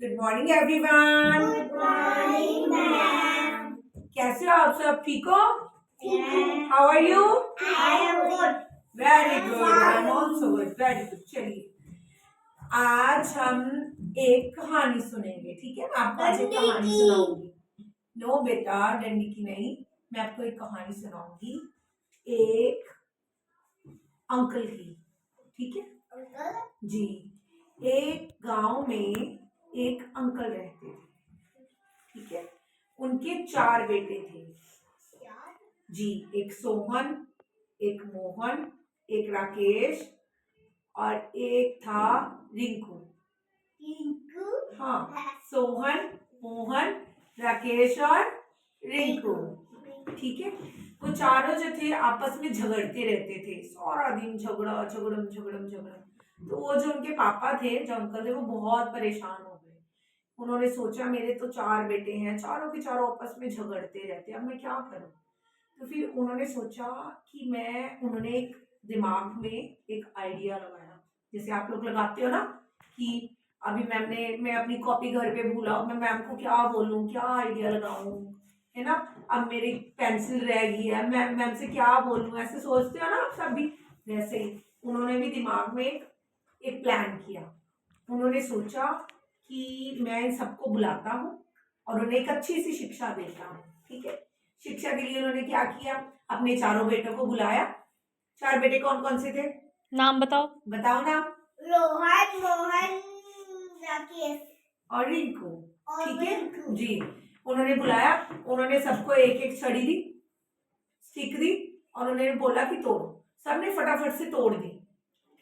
Good morning everyone. Good morning ma'am. कैसे हो आप सब? ठीक हो? How are you? I am good. Very good. I am also good. Very good. चलिए आज हम एक कहानी सुनेंगे, ठीक है? मैं आपको आज एक कहानी सुनाऊंगी। नो बेटा, डंडी की नहीं, मैं आपको एक कहानी सुनाऊंगी एक अंकल की, ठीक है? अंकल जी। एक गांव में एक अंकल रहते थे, ठीक है? उनके 4 बेटे थे। जी। एक सोहन, एक मोहन, एक राकेश और एक था रिंकू। हाँ, सोहन, मोहन, राकेश और रिंकू, ठीक है? वो चारों जो थे आपस में झगड़ते रहते थे, सारा दिन झगड़ा झगड़म झगड़म झगड़म। तो वो जो उनके पापा थे, जो अंकल थे, वो बहुत परेशान हो गए। उन्होंने सोचा मेरे तो 4 बेटे हैं, चारों के चारों आपस में झगड़ते रहते, अब मैं क्या करूं? तो फिर उन्होंने सोचा कि उन्होंने एक दिमाग में एक आइडिया लगाया, जैसे आप लोग लगाते हो ना कि अभी मैं अपनी कॉपी घर पे भूला, मैं मैम को क्या बोलूं, क्या आइडिया लगाऊं, है ना? अब मेरी पेंसिल रह गई है, मैम से क्या बोलूं, ऐसे सोचते हो ना आप सब भी। वैसे ही उन्होंने भी दिमाग में एक प्लान किया। उन्होंने सोचा कि मैं इन सबको बुलाता हूँ और उन्हें एक अच्छी सी शिक्षा देता हूँ, ठीक है? शिक्षा के लिए उन्होंने क्या किया, अपने चारों बेटों को बुलाया। 4 बेटे कौन कौन से थे? नाम बताओ। बताओ नाम। रोहन, मोहन, राकेश और रिंकू, और ठीक है रिंकू। जी। उन्होंने बुलाया, उन्होंने सबको एक एक छड़ी दी, स्टिक दी और उन्होंने बोला कि तोड़ो। सबने फटाफट से तोड़ दी,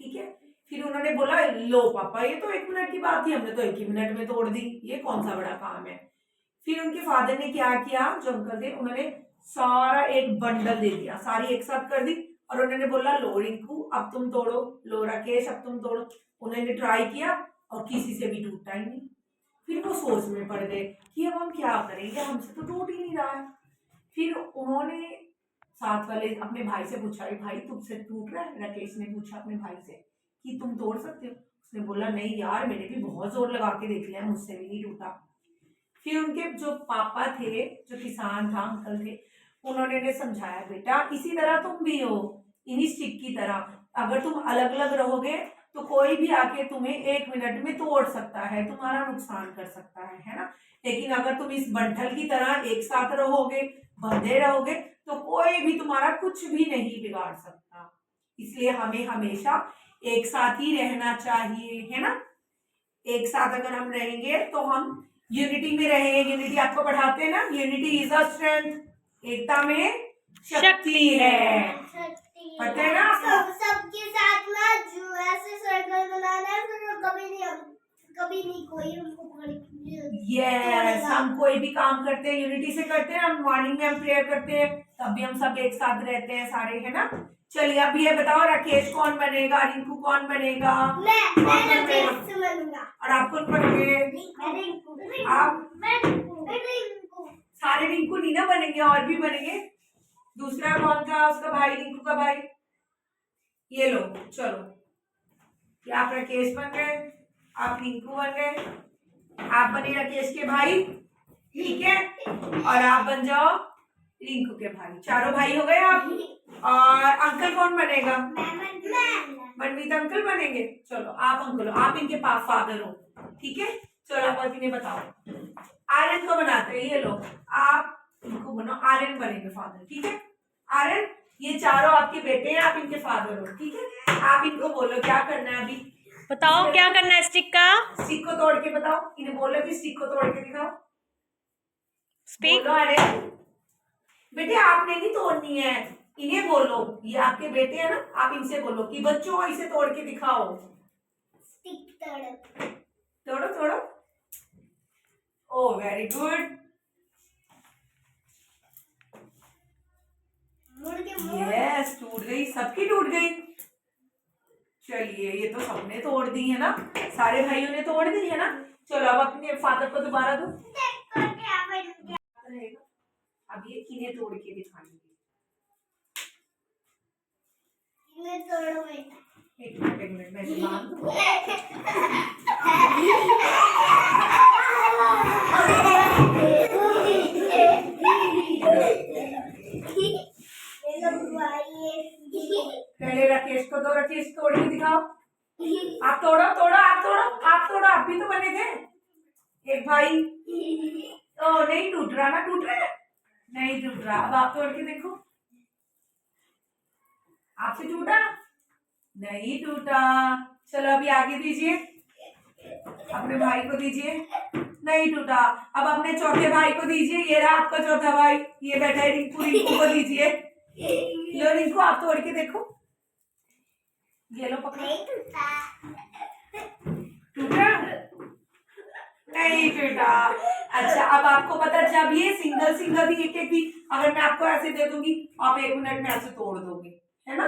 ठीक है? फिर उन्होंने बोला लो पापा, ये तो 1 मिनट की बात थी, हमने तो 1 ही मिनट में तोड़ दी, ये कौन सा बड़ा काम है। फिर उनके फादर ने क्या किया, जो अंकल थे, उन्होंने सारा एक बंडल दे दिया, सारी एक साथ कर दी और उन्होंने बोला लो रिंकू अब तुम तोड़ो, लो राकेश अब तुम तोड़ो। उन्होंने ट्राई किया और किसी से भी टूटा ही नहीं। फिर वो सोच में पड़ गए कि अब हम क्या करेंगे, हमसे तो टूट ही नहीं रहा है। फिर उन्होंने साथ वाले अपने भाई से पूछा, भाई तुमसे टूट रहा है? राकेश ने पूछा अपने भाई से कि तुम तोड़ सकते हो? उसने बोला नहीं यार, मैंने भी बहुत जोर लगा के देख लिया, मुझसे भी नहीं टूटा। फिर उनके जो पापा थे, जो किसान था अंकल थे, उन्होंने समझाया बेटा इसी तरह तुम भी हो, इन्हीं स्टिक की तरह। अगर तुम अलग अलग रहोगे तो कोई भी आके तुम्हें 1 मिनट में तोड़ सकता है, तुम्हारा नुकसान कर सकता है ना? लेकिन अगर तुम इस बंडल की तरह एक साथ रहोगे, बंधे रहोगे, तो कोई भी तुम्हारा कुछ भी नहीं बिगाड़ सकता। इसलिए हमें हमेशा एक साथ ही रहना चाहिए, है ना? एक साथ अगर हम रहेंगे तो हम यूनिटी में रहेंगे। यूनिटी आपको पढ़ाते हैं ना, यूनिटी इज अ स्ट्रेंथ, एकता में शक्ति है। पता है ना आपको? सबके साथ में जो ऐसे सर्कल बनाना है, फिर कभी नहीं कोई उनको पकड़ के यस, हम कोई भी काम करते हैं यूनिटी से करते हैं। हम मॉर्निंग में हम प्रेयर करते हैं, तब भी हम सब एक साथ रहते हैं सारे, है ना? चलिए अब ये बताओ राकेश कौन बनेगा, रिंकू कौन बनेगा? मैं राकेश बनूंगा। और आप कौन बनेंगे? आप सारे रिंकू नहीं ना बनेंगे, और भी बनेंगे। दूसरा कौन था उसका भाई, रिंकू का भाई? ये लो, चलो, कि आप राकेश बन गए, आप रिंकू बन गए, आप बने राकेश के भाई, ठीक है? और आप बन जाओ रिंकू के भाई। चारों भाई हो गए आप। और अंकल कौन बनेगा? मनमीत अंकल बनेंगे। चलो आप अंकल हो, आप इनके पास फादर हो, ठीक है? चलो आप इन्हें बताओ आर्यन को बनाते हैं। ये लो, आप इनको बनो, आर्यन बनेंगे फादर, ठीक है? आर्यन, ये चारों आपके बेटे हैं, आप इनके फादर हो, ठीक है? आप इनको बोलो क्या करना है अभी, बताओ क्या करना है स्टिक का। स्टिक को तोड़ के बताओ, इन्हें बोलो कि स्टिक को तोड़ के दिखाओ। स्पीक। बोलो आर्यन। बेटे आपने नहीं तोड़नी है, इन्हें बोलो, ये आपके बेटे हैं ना, आप इनसे बोलो कि बच्चों इसे तोड़ के दिखाओ। तोड़ो तोड़ो। ओ वेरी गुड। यस, टूट गई, सबकी टूट गई। चलिए ये तो सबने तोड़ दी है ना, सारे भाइयों ने तोड़ दी है ना। चलो अब अपने फादर को दोबारा दो। अब ये किन्हें तोड़ के दिखाएंगे? एक मिनट मैं बांध दूं। भी तो बने थे एक भाई। ओ नहीं टूट रहा ना, टूट रहा है, नहीं टूट रहा। अब आप तोड़ के देखो, आपसे टूटा? नहीं टूटा। चलो अभी आगे दीजिए, अपने भाई को दीजिए, नहीं टूटा। अब अपने चौथे भाई को दीजिए, ये रहा आपका चौथा भाई, ये बैठा है रिंकू, रिंकू को दीजिए। लो रिंकू आप तोड़ के देखो, ये लो पकड़ो। नहीं टूटा। टूटा? नहीं टूटा। अच्छा अब आपको पता, जब ये सिंगल सिंगल थी, एक एक थी, अगर मैं आपको ऐसे दे दूंगी आप 1 मिनट में ऐसे तोड़ दोगे, है ना,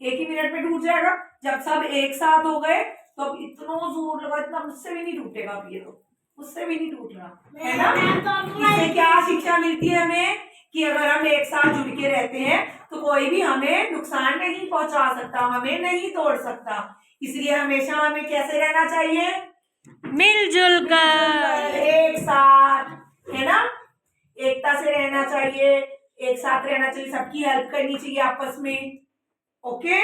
1 ही मिनट में टूट जाएगा। जब सब एक साथ हो गए तो अब इतना जोर लगा, इतना मुझसे भी नहीं टूटेगा। अब ये तो मुझसे भी नहीं टूट रहा, है ना। इससे क्या शिक्षा मिलती है हमें कि अगर हम एक साथ जुड़ के रहते हैं तो कोई भी हमें नुकसान नहीं पहुंचा सकता, हमें नहीं तोड़ सकता। इसलिए हमेशा हमें कैसे रहना चाहिए? मिलजुल कर। एक साथ, है ना, एकता से रहना चाहिए, एक साथ रहना चाहिए, सबकी हेल्प करनी चाहिए आपस में। ओके।